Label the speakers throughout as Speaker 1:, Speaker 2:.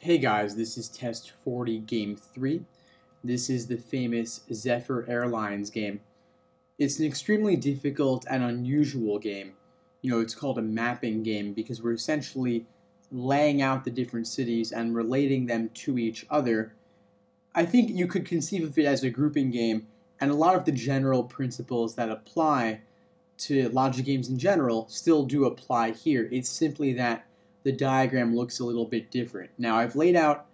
Speaker 1: Hey guys, this is Test 40 Game 3. This is the famous Zephyr Airlines game. It's an extremely difficult and unusual game. It's called a mapping game because we're essentially laying out the different cities and relating them to each other. I think you could conceive of it as a grouping game, and a lot of the general principles that apply to logic games in general still do apply here. It's simply that the diagram looks a little bit different. Now, I've laid out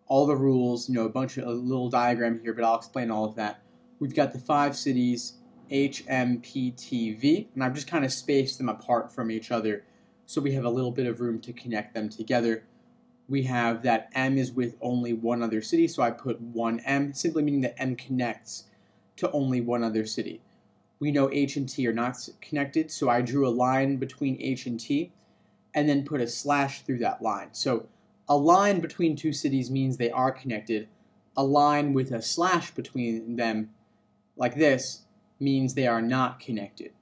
Speaker 1: all the rules, a bunch of a little diagram here, but I'll explain all of that. We've got the 5 cities, H, M, P, T, V, and I've just kind of spaced them apart from each other so we have a little bit of room to connect them together. We have that M is with only one other city, so I put 1M, simply meaning that M connects to only one other city. We know H and T are not connected, so I drew a line between H and T and then put a slash through that line. So a line between two cities means they are connected. A line with a slash between them, like this, means they are not connected.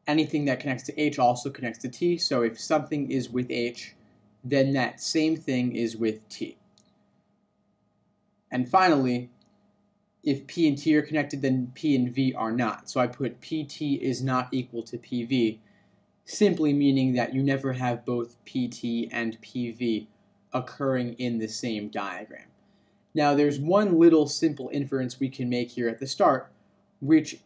Speaker 1: Anything that connects to H also connects to T, so if something is with H, then that same thing is with T. And finally, if P and T are connected, then P and V are not. So I put PT is not equal to PV, simply meaning that you never have both PT and PV occurring in the same diagram. Now, there's one little simple inference we can make here at the start, which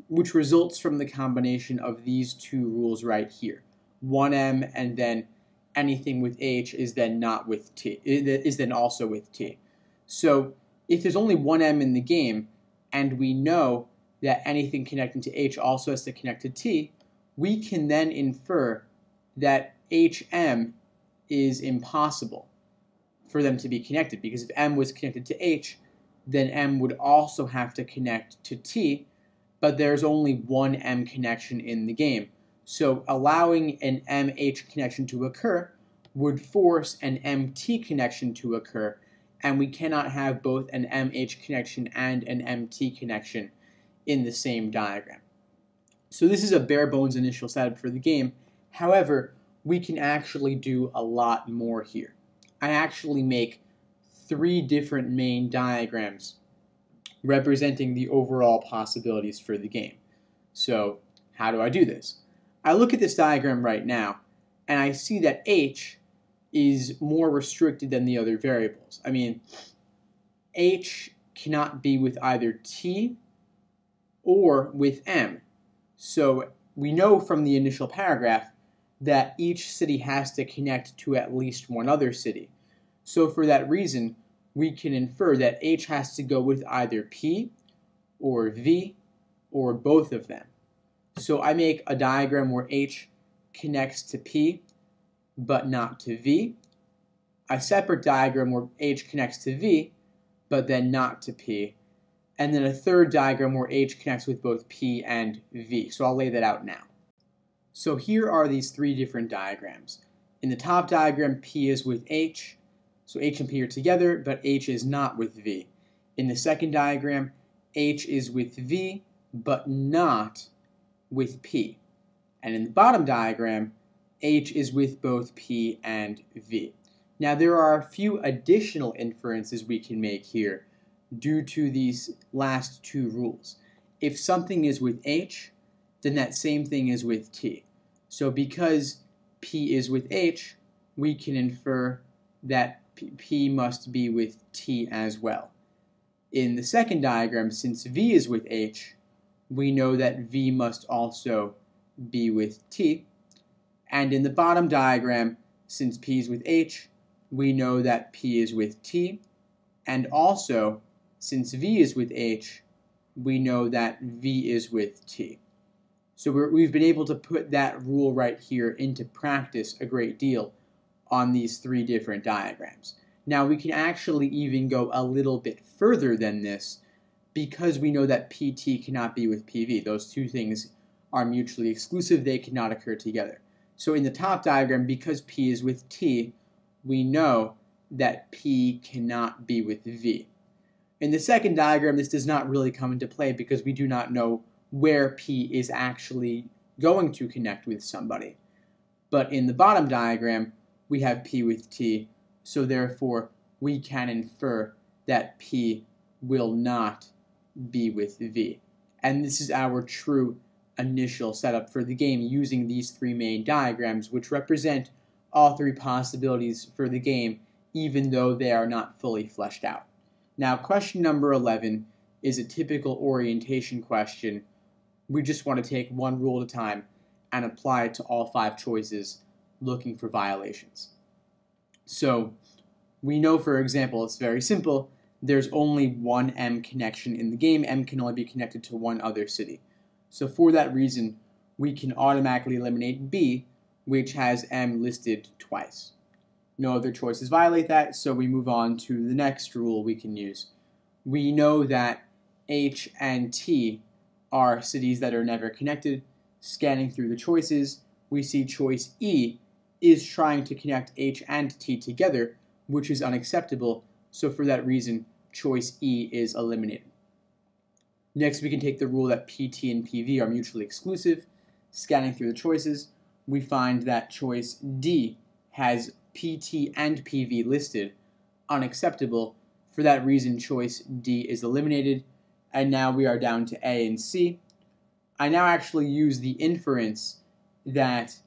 Speaker 1: results from the combination of these two rules right here. 1M and then anything with H is then not with T, is then also with T. So if there's only 1M in the game, and we know that anything connecting to H also has to connect to T, we can then infer that HM is impossible for them to be connected, because if M was connected to H, then M would also have to connect to T, but there's only one M connection in the game. So allowing an MH connection to occur would force an MT connection to occur, and we cannot have both an MH connection and an MT connection in the same diagram. So this is a bare bones initial setup for the game. However, we can actually do a lot more here. I actually make 3 different main diagrams representing the overall possibilities for the game. So how do I do this? I look at this diagram right now, and I see that H is more restricted than the other variables. I mean, H cannot be with either T or with M. So we know from the initial paragraph that each city has to connect to at least one other city. So for that reason, we can infer that H has to go with either P or V or both of them. So I make a diagram where H connects to P but not to V. A separate diagram where H connects to V but then not to P. And then a third diagram where H connects with both P and V. So I'll lay that out now. So here are these 3 different diagrams. In the top diagram, P is with H, so H and P are together, but H is not with V. In the second diagram, H is with V, but not with P. And in the bottom diagram, H is with both P and V. Now there are a few additional inferences we can make here due to these last 2 rules. If something is with H, then that same thing is with T. So because P is with H, we can infer that P must be with T as well. In the second diagram, since V is with H, we know that V must also be with T. And in the bottom diagram, since P is with H, we know that P is with T. And also, since V is with H, we know that V is with T. So we've been able to put that rule right here into practice a great deal on these 3 different diagrams. Now we can actually even go a little bit further than this because we know that PT cannot be with PV. Those 2 things are mutually exclusive. They cannot occur together. So in the top diagram, because P is with T, we know that P cannot be with V. In the second diagram, this does not really come into play because we do not know where P is actually going to connect with somebody. But in the bottom diagram, we have P with T, so therefore we can infer that P will not be with V. And this is our true initial setup for the game using these three main diagrams, which represent all three possibilities for the game, even though they are not fully fleshed out. Now, question number 11 is a typical orientation question. We just want to take one rule at a time and apply it to all 5 choices, looking for violations. So we know, for example, it's very simple. There's only one M connection in the game. M can only be connected to one other city. So for that reason, we can automatically eliminate B, which has M listed twice. No other choices violate that, so we move on to the next rule we can use. We know that H and T are cities that are never connected. Scanning through the choices, we see choice E is trying to connect H and T together, which is unacceptable, so for that reason, choice E is eliminated. Next, we can take the rule that PT and PV are mutually exclusive. Scanning through the choices, we find that choice D has PT and PV listed, unacceptable. For that reason, choice D is eliminated, and now we are down to A and C. I now actually use the inference that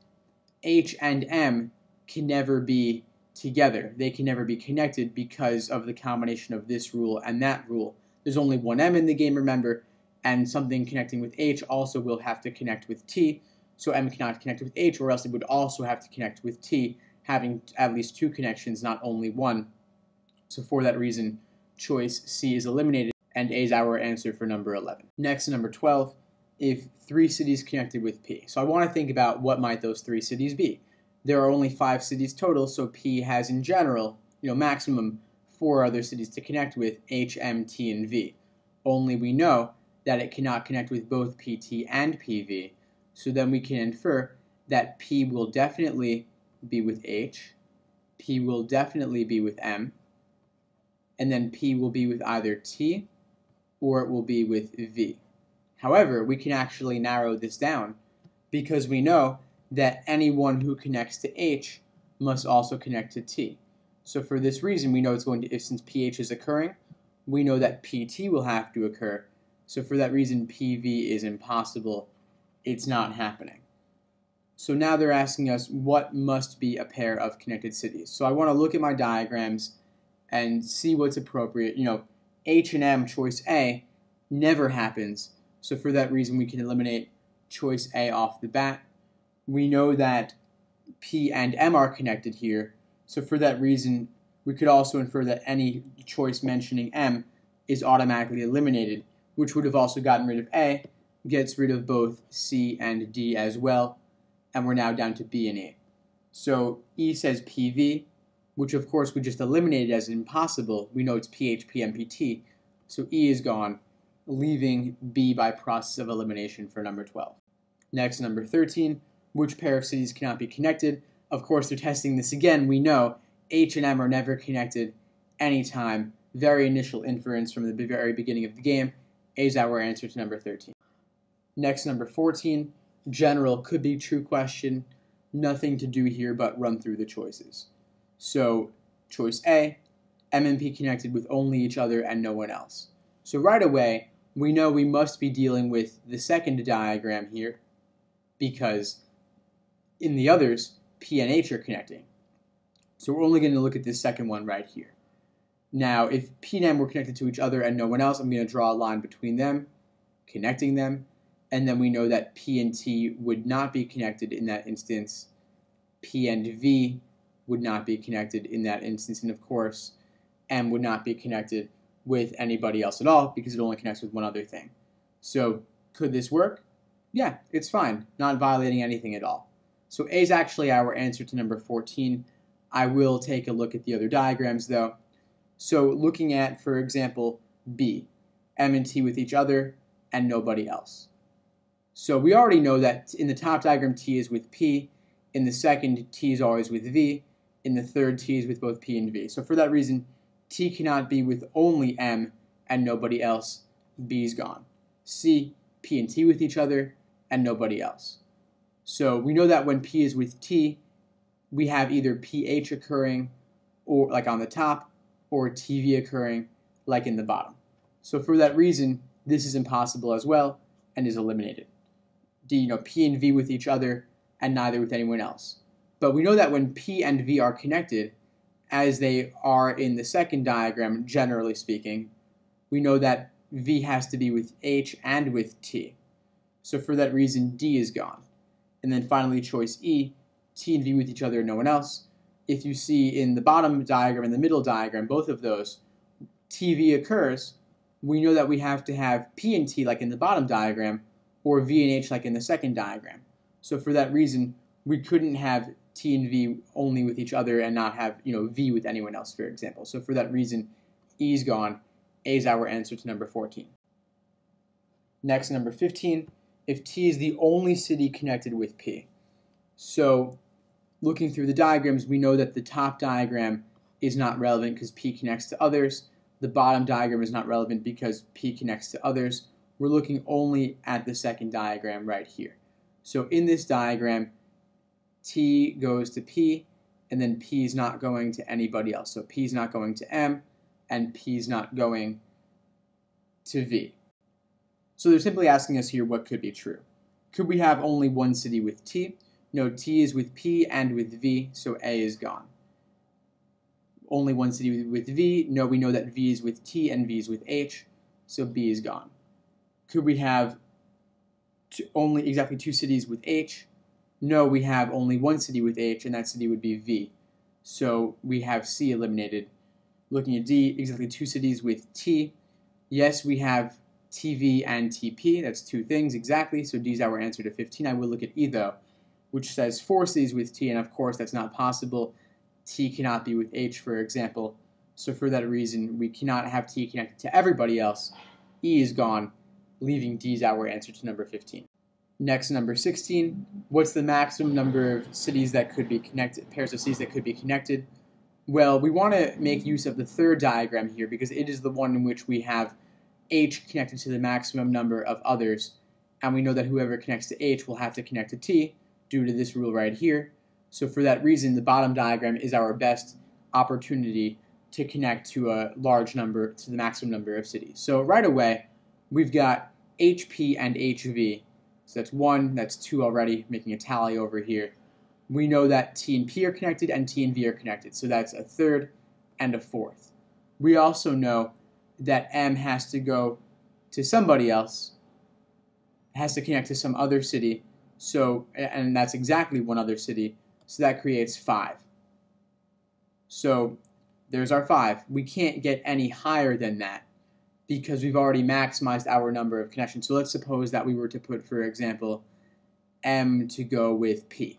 Speaker 1: H and M can never be together. They can never be connected because of the combination of this rule and that rule. There's only one M in the game, remember, and something connecting with H also will have to connect with T, so M cannot connect with H, or else it would also have to connect with T, having at least 2 connections, not only one. So for that reason, choice C is eliminated, and A is our answer for number 11. Next, number 12, if 3 cities connected with P. So I want to think about what might those 3 cities be. There are only 5 cities total, so P has in general, maximum 4 other cities to connect with, H, M, T, and V. Only we know that it cannot connect with both PT and PV, so then we can infer that P will definitely be with H, P will definitely be with M, and then P will be with either T or it will be with V. However, we can actually narrow this down because we know that anyone who connects to H must also connect to T. So for this reason, we know it's going to, since PH is occurring, we know that PT will have to occur. So for that reason, PV is impossible. It's not happening. So now they're asking us what must be a pair of connected cities. So I want to look at my diagrams and see what's appropriate. H and M, choice A, never happens. So for that reason, we can eliminate choice A off the bat. We know that P and M are connected here. So for that reason, we could also infer that any choice mentioning M is automatically eliminated, which would have also gotten rid of A, gets rid of both C and D as well, and we're now down to B and E. So E says PV, which of course we just eliminated as impossible. We know it's PH, PM, PT, so E is gone, leaving B by process of elimination for number 12. Next, number 13, which pair of cities cannot be connected? Of course, they're testing this again. We know H and M are never connected anytime. Very initial inference from the very beginning of the game. A is our answer to number 13. Next, number 14, general could be true question. Nothing to do here but run through the choices. So, choice A, M and P connected with only each other and no one else. So right away, we know we must be dealing with the second diagram here because in the others, P and H are connecting. So we're only going to look at this second one right here. Now, if P and M were connected to each other and no one else, I'm going to draw a line between them, connecting them, and then we know that P and T would not be connected in that instance. P and V would not be connected in that instance, and of course, M would not be connected with anybody else at all because it only connects with one other thing. So, could this work? Yeah, it's fine, not violating anything at all. So A is actually our answer to number 14. I will take a look at the other diagrams though. So looking at, for example, B, M and T with each other and nobody else. So we already know that in the top diagram T is with P, in the second T is always with V, in the third T is with both P and V. So for that reason, T cannot be with only M and nobody else. B's gone. C, P and T with each other and nobody else. So we know that when P is with T, we have either PH occurring or like on the top, or TV occurring like in the bottom. So for that reason, this is impossible as well and is eliminated. D, P and V with each other and neither with anyone else. But we know that when P and V are connected, as they are in the second diagram, generally speaking, we know that V has to be with H and with T. So for that reason, D is gone. And then finally, choice E, T and V with each other and no one else. If you see in the bottom diagram and the middle diagram, both of those, TV occurs, we know that we have to have P and T like in the bottom diagram, or V and H like in the second diagram. So for that reason, we couldn't have T and V only with each other and not have V with anyone else, for example. So for that reason, E is gone. A is our answer to number 14. Next, number 15, if T is the only city connected with P. So looking through the diagrams, we know that the top diagram is not relevant because P connects to others. The bottom diagram is not relevant because P connects to others. We're looking only at the second diagram right here. So in this diagram, T goes to P, and then P is not going to anybody else. So P is not going to M, and P is not going to V. So they're simply asking us here what could be true. Could we have only one city with T? No, T is with P and with V, so A is gone. Only one city with V? No, we know that V is with T and V is with H, so B is gone. Could we have only exactly two cities with H? No, we have only one city with H, and that city would be V. So we have C eliminated. Looking at D, exactly two cities with T. Yes, we have TV and TP. That's two things exactly, so D is our answer to 15. I will look at E, though, which says four cities with T, and of course that's not possible. T cannot be with H, for example. So for that reason, we cannot have T connected to everybody else. E is gone, leaving D as our answer to number 15. Next, number 16, what's the maximum number of cities that could be connected, pairs of cities that could be connected? Well, we want to make use of the third diagram here because it is the one in which we have H connected to the maximum number of others, and we know that whoever connects to H will have to connect to T due to this rule right here. So for that reason, the bottom diagram is our best opportunity to connect to a large number, to the maximum number of cities. So right away, we've got HP and HV. So that's 1, that's 2 already, making a tally over here. We know that T and P are connected and T and V are connected, so that's a third and a fourth. We also know that M has to go to somebody else, has to connect to some other city, so, and that's exactly one other city, so that creates 5. So there's our 5. We can't get any higher than that because we've already maximized our number of connections. So let's suppose that we were to put, for example, M to go with P.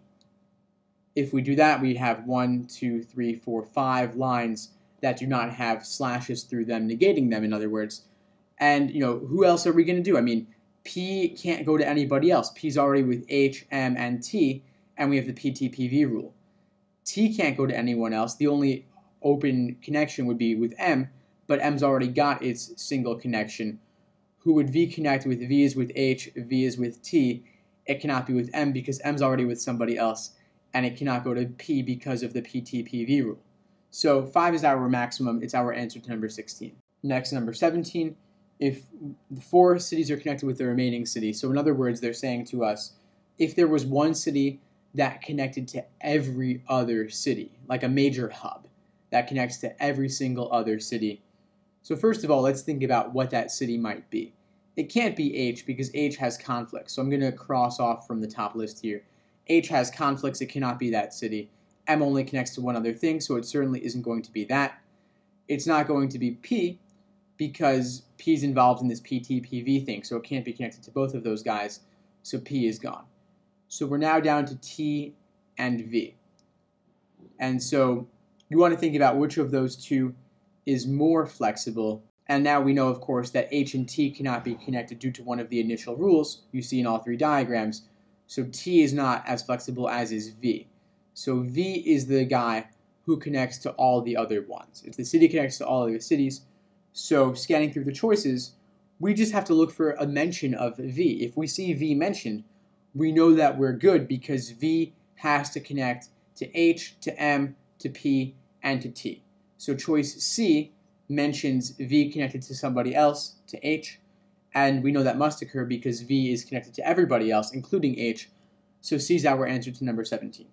Speaker 1: If we do that, we have 1, 2, 3, 4, 5 lines that do not have slashes through them, negating them, in other words. And, who else are we going to do? I mean, P can't go to anybody else. P's already with H, M, and T, and we have the PTPV rule. T can't go to anyone else. The only open connection would be with M, but M's already got its single connection. Who would V connect with? V is with H, V is with T. It cannot be with M because M's already with somebody else, and it cannot go to P because of the PTPV rule. So 5 is our maximum. It's our answer to number 16. Next, number 17, if the 4 cities are connected with the remaining city. So in other words, they're saying to us, if there was one city that connected to every other city, like a major hub that connects to every single other city. So first of all, let's think about what that city might be. It can't be H because H has conflicts. So I'm going to cross off from the top list here. H has conflicts. It cannot be that city. M only connects to one other thing, so it certainly isn't going to be that. It's not going to be P because P is involved in this PTPV thing, so it can't be connected to both of those guys, so P is gone. So we're now down to T and V. And so you want to think about which of those two is more flexible. And now we know, of course, that H and T cannot be connected due to one of the initial rules you see in all 3 diagrams. So T is not as flexible as is V. So V is the guy who connects to all the other ones. If the city connects to all of the cities, so scanning through the choices, we just have to look for a mention of V. If we see V mentioned, we know that we're good because V has to connect to H, to M, to P, and to T. So choice C mentions V connected to somebody else, to H, and we know that must occur because V is connected to everybody else, including H, so C is our answer to number 17.